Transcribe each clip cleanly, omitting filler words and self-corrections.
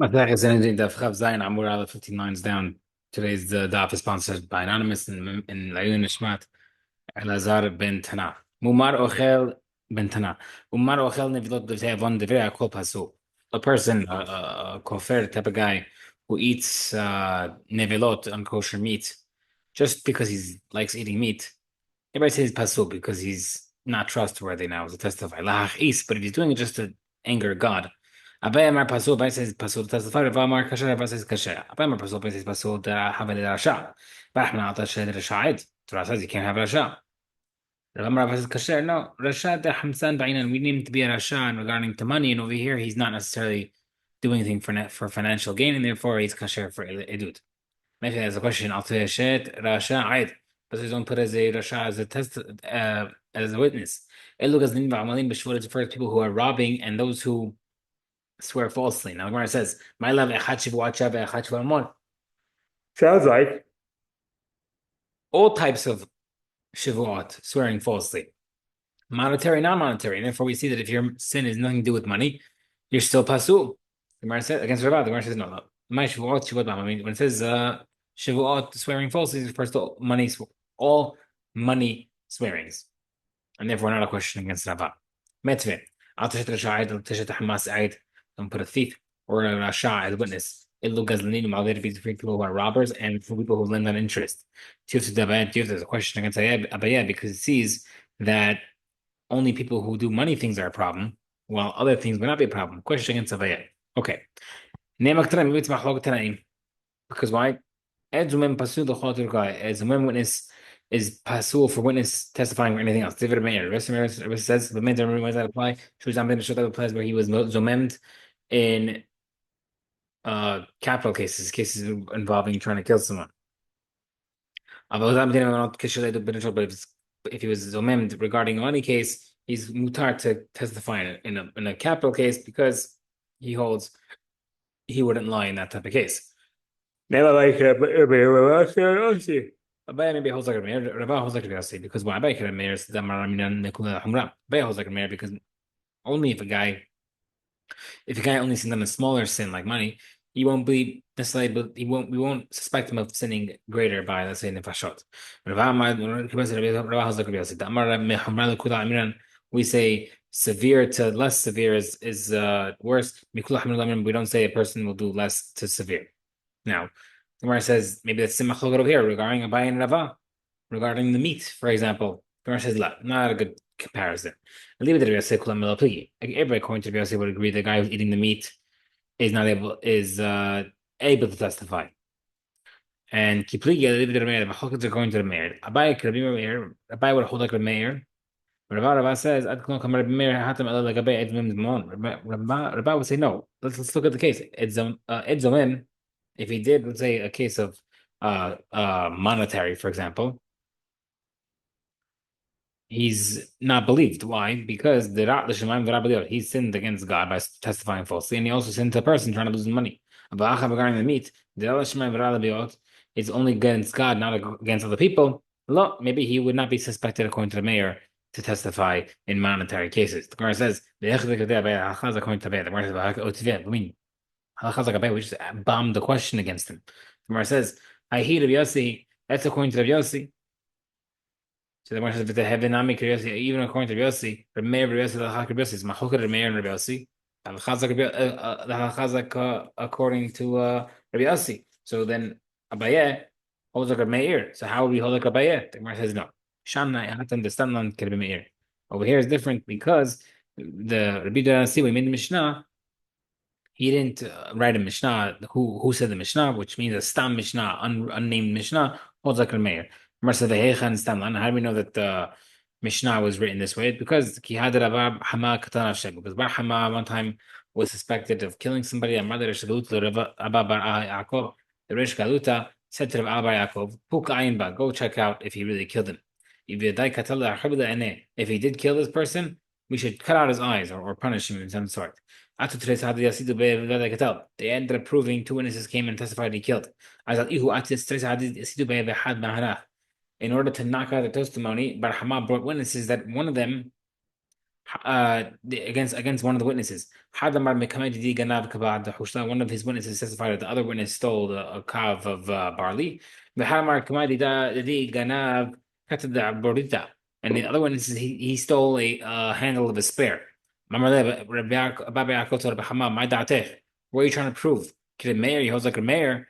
Masech Sanhedrin Daf Chav Zayin Amur Aleph 15 lines down. Today's daf is sponsored by Anonymous in Layun Nishmat Elazar ben Tana. Mumar Ochel ben Tana. Mumar Ochel Nevilot Devtei Avon Devrei Akol Pasul. A person, a kofer type of guy who eats nevilot, unkosher meat, just because he likes eating meat. Everybody says pasul because he's not trustworthy now as a testify. Lahach is, but if he's doing it just to anger God. Abai Amar pasul, Abai says pasul to testify. Rav Amar kasher, Rav says kasher. Abai Amar pasul, Abai says pasul to have a rasha. Bahman ata shed rasha'id. Torah says you can't have rasha. Rav Amar Rav says kasher. No, rasha de hamsan ba'inan. We need him to be a rasha regarding to money, and over here he's not necessarily doing anything for financial gain, and therefore he's kasher for edut. Maybe there's a question. I'll tell you shit. Rasha Aid. But they don't put as a Rasha as a test as a witness. Elu Gaznin v'Amalim b'Shvur is referred to people who are robbing and those who swear falsely. Now the Gemara says, "My love echad shivuacha ve'echad shivuamon." Sounds like all types of shivuat, swearing falsely, monetary, non-monetary, and therefore we see that if your sin has nothing to do with money, you're still pasul. The Gemara says against Rabbah. The Gemara says no. My shivuat shivuat. I mean, when it says Shavuot swearing falsely refers to money, all money swearings, and therefore not a question against Rava. Metveh, don't put a thief or a rasha as a witness. It'll be for people who are robbers and for people who lend on interest. There's a question against Abayah because it sees that only people who do money things are a problem, while other things would not be a problem. Question against Abayah. Okay. Because why? As a witness is pasul for witness testifying or anything else. David Meir. Says the main term that apply. That applies where he was zomemd in capital cases involving trying to kill someone. But if he was zomemd regarding a money case, he's mutar to testify in a capital case because he holds he wouldn't lie in that type of case. Never like Abaya maybe holds like a mayor. Rabbi holds like a Yossi because why? Abaya can mayor is the Maraminan Nikula Hamra. Abaya holds like a mayor because only if a guy only sins on a smaller sin like money, he won't be necessarily, but we won't suspect him of sinning greater by, let's say, nefashot. Rabbi holds like a Yossi. We say severe to less severe is worse. We don't say a person will do less to severe. Now, the Gemara says maybe that's simach over here regarding Abai and Rava, regarding the meat, for example. The Gemara says not a good comparison. Everybody according to Rabbi would agree the guy who's eating the meat is not able to testify. And Kipligi the Chalkins are going to the mayor. Abai would hold like a mayor. Rabbi says, Rabbi would say no. Let's look at the case. Edzomim. If he did, let's say, a case of monetary, for example, he's not believed. Why? Because he sinned against God by testifying falsely, and he also sinned to a person trying to lose money. Regarding the meat, it's only against God, not against other people. Maybe he would not be suspected according to the mayor to testify in monetary cases. The Gemara says, the we just bombed the question against him. The Gemara says, I hear Rabbi Yossi, that's according to Rabbi Yossi. So the Gemara says, even according to Rabbi Yossi, Rabbi Meir, Rabbi Yossi, the Rabbi Yossi is Machloket Rabbi Meir and Rabbi Yossi. The Chazak according to Rabbi Yossi. So then Abaye holds like Rabbi Meir. So how would we hold like Abaye? The Gemara says no. Shamna, I have to understand on Rabbi Meir. Over here is different because the Rabbi Yossi, we made the Mishnah. He didn't write a Mishnah. Who said the Mishnah, which means a Stam Mishnah, unnamed Mishnah, holds like a mayor. How do we know that the Mishnah was written this way? Because because Bar Hama one time was suspected of killing somebody. The Rish Galuta said to Rav Bar Yaakov, Puk ayin ba, go check out if he really killed him. If he did kill this person, we should cut out his eyes or punish him in some sort. They ended up proving two witnesses came and testified he killed. In order to knock out the testimony, Bar Hama brought witnesses that one of them against one of the witnesses. One of his witnesses testified that the other witness stole a kav of barley. And the other witness he stole a handle of a spear. What are you trying to prove? Kid mayor, he holds like a mayor.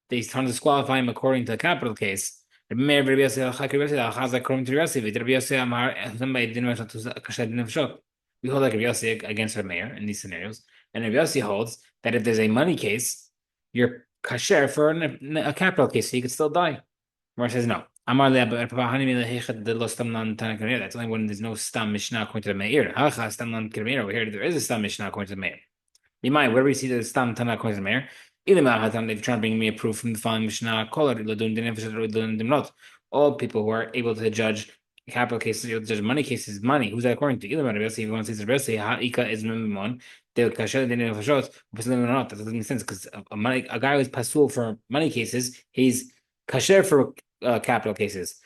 They trying to disqualify him according to the capital case. Mayor Rabbi Yossi according to Rabbi Yossi, Rabbi Yossi Amar somebody didn't mention to Kasher didn't show. We hold like Rabbi Yossi against our mayor in these scenarios, and Rabbi Yossi holds that if there's a money case, you're kasher for a capital case, so you could still die. Mar says no. Amar that's only when there's no stam mishnah according to the mayor. Over here there is a stam mishnah according to the mayor. Where we see the stam tana according to the mayor. If you're trying to bring me a proof from the following mishnah, all people who are able to judge capital cases, able to judge money cases, money. Who's that according to? Either if you want to say the ha'ika is mimon, they'll kasher the name of not. That doesn't make sense because a guy who's pasul for money cases, he's kasher for capital cases.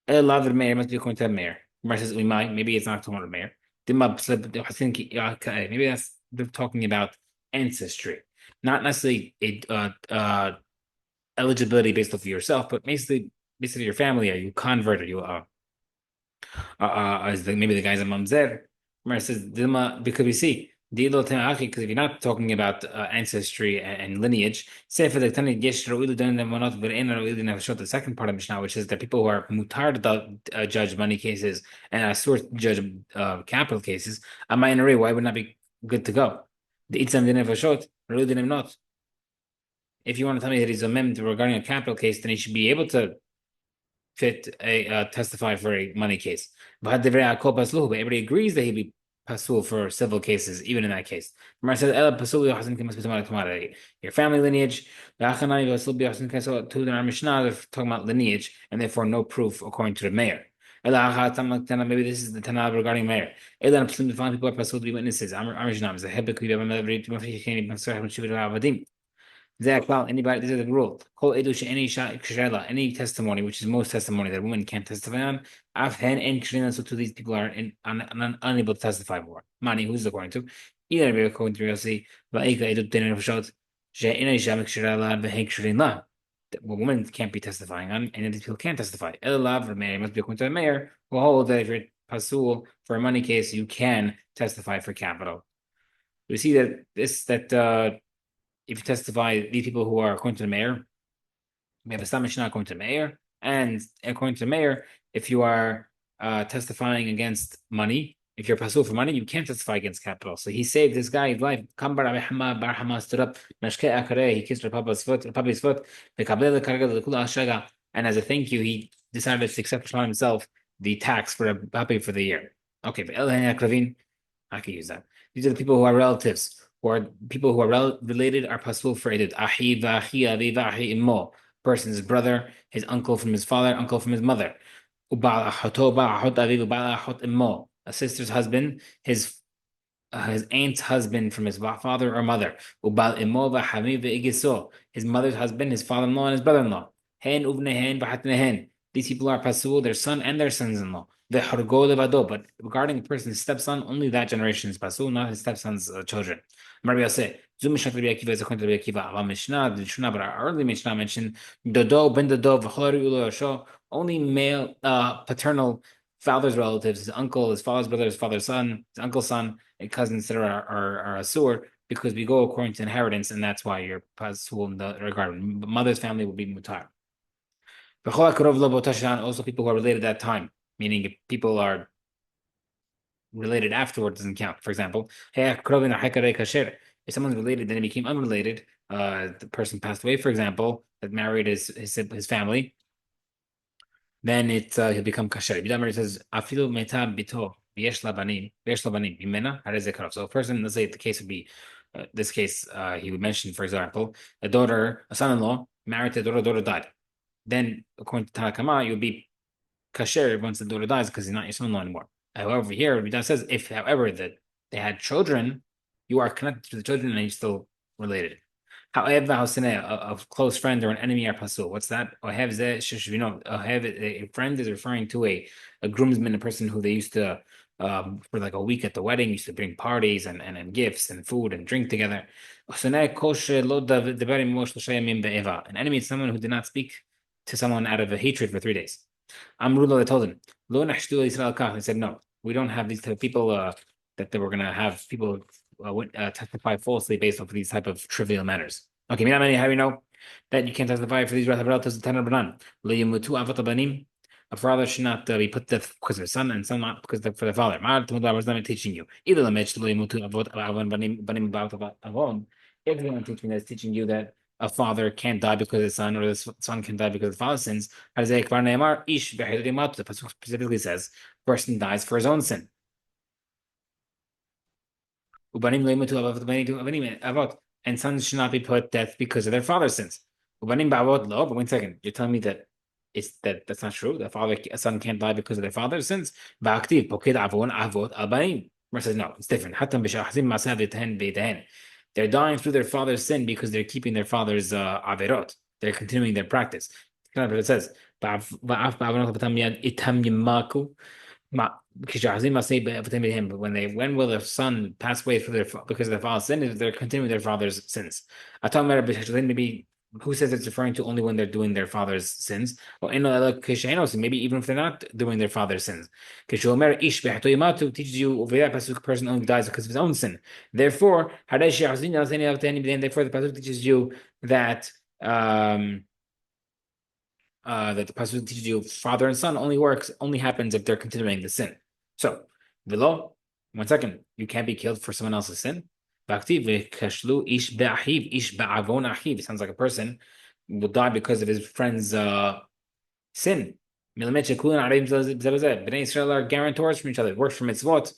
A lot of the mayor must be according to the mayor. Says we might, maybe it's not talking about the mayor. Maybe that's they're talking about ancestry, not necessarily eligibility based off of yourself, but basically your family. Are you convert? Are you maybe the guy's a mamzer? It says Dilma because we see because if you're not talking about ancestry and lineage, say for the second part of Mishnah, which is that people who are mutar to judge money cases and asur to judge capital cases, why would not be good to go? The itzam dinefashot, not. If you want to tell me that he's a mem regarding a capital case, then he should be able to testify for a money case. But everybody agrees that he'd be pasul for civil cases, even in that case. Your family lineage, to our Mishnah, they're talking about lineage, and therefore no proof according to the mayor. Maybe this is the Tanab regarding mayor. People are pasul to be witnesses. Anybody, this is the rule. Any testimony, which is most testimony that women can't testify on, so to these people are unable to testify more. Mani, who's according to? Either according to Yossi, well, women can't be testifying on, and these people can't testify. Elav, mayor must be according to the mayor, who holds that if you're pasul for a money case, you can testify for capital. We see that if you testify, these people who are according to the mayor, we have a Stam Mishnah according to the mayor, and according to the mayor, if you are testifying against money, if you're pasul for money, you can't testify against capital. So he saved this guy's life. Bar Hama stood up, he kissed her papa's foot, and as a thank you, he decided to accept upon himself the tax for the papi for the year. Okay, I can use that. These are the people who are relatives, or people who are related are pasul for edut. Ahi v'achi avi v'ahi immo. Person's brother, his uncle from his father, uncle from his mother. Ubal achoto ba'achot avi ubal achot immo. A sister's husband, his aunt's husband from his father or mother. Ubal immo v'hami v'igiso. His mother's husband, his father-in-law, and his brother-in-law. Hen uvnehen v'hatnehen. These people are pasul, their son and their sons-in-law. But regarding a person's stepson, only that generation is pasul, not his stepson's children. Rabbi say, Mishnah is according to Rabbi Akiva. Mishnah, but our early Mishnah mentioned Dodo ben Dodo only male paternal father's relatives, his uncle, his father's brother, his father's son, his uncle's son, and cousins, etc. are asur because we go according to inheritance, and that's why you're pasul in the regard. Mother's family will be mutar. Also, people who are related at that time, meaning if people are related afterwards, doesn't count. For example, if someone's related, then it became unrelated. The person passed away, for example, that married his family, then he'll become kasher. Bidamar says, "Afilu meta bito v'yesh labanim imena harezekarav." So a person, let's say the case would be, this case he would mention, for example, a son-in-law married to a daughter died. Then, according to Tanakama, you'll be kasher once the daughter dies because he's not your son-in-law anymore. However, here Rita says, if however that they had children, you are connected to the children and you're still related. However, a close friend or an enemy are pasul. What's that? A friend is referring to a groomsman, a person who they used to for like a week at the wedding, used to bring parties and gifts and food and drink together. An enemy is someone who did not speak to someone out of a hatred for 3 days. Amrullah told him, Lo nahshtu Israel kach. He said, no, we don't have these type of people that they were going to have people testify falsely based off of these type of trivial matters. Okay, how do we know that you can't testify for these relatives of Tanar Banan? A father should not be put to death because of his son, and son not because for the father. I was not teaching you. Either if the teaching that's teaching you that a father can't die because of his son, or the son can die because of the father's sins, the pasuk specifically says, person dies for his own sin. And sons should not be put to death because of their father's sins. But 1 second, you're telling me that that's not true. A son can't die because of their father's sins. Verse says no, it's different. They're dying through their father's sin because they're keeping their father's averot. They're continuing their practice. It's kind of what it says. But when will their son pass away because of their father's sin? If they're continuing their father's sins. Who says it's referring to only when they're doing their father's sins? Or maybe even if they're not doing their father's sins. Teaches you over there, pasuk, person only dies because of his own sin. Therefore, the pasuk teaches you that that the pasuk teaches you father and son only happens if they're continuing the sin. So, below, 1 second, you can't be killed for someone else's sin. It sounds like a person will die because of his friend's sin. Bnei Israel are guarantors from each other. It works for mitzvot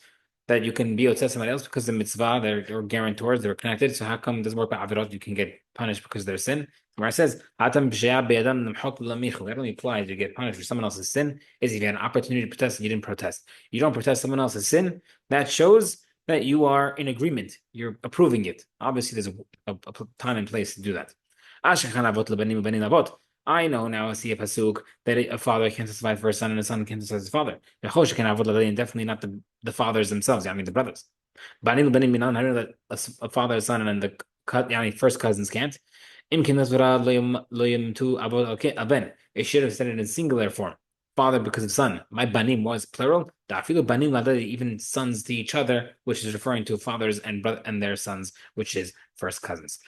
that you can be otzeh somebody else because of mitzvah. They're guarantors. They're connected. So how come it doesn't work by avirot? You can get punished because of their sin. Where it says that only applies. You get punished for someone else's sin. Is if you had an opportunity to protest and you didn't protest. You don't protest someone else's sin. That shows that you are in agreement. You're approving it. Obviously, there's a time and place to do that. I know now, I see a pasuk that a father can testify for a son and a son can testify for his father. And definitely not the fathers themselves, I mean the brothers. How do you know that a father, a son, and the first cousins can't? It should have said it in singular form. Father because of son. My banim was plural. Even sons to each other, which is referring to fathers and their sons, which is first cousins.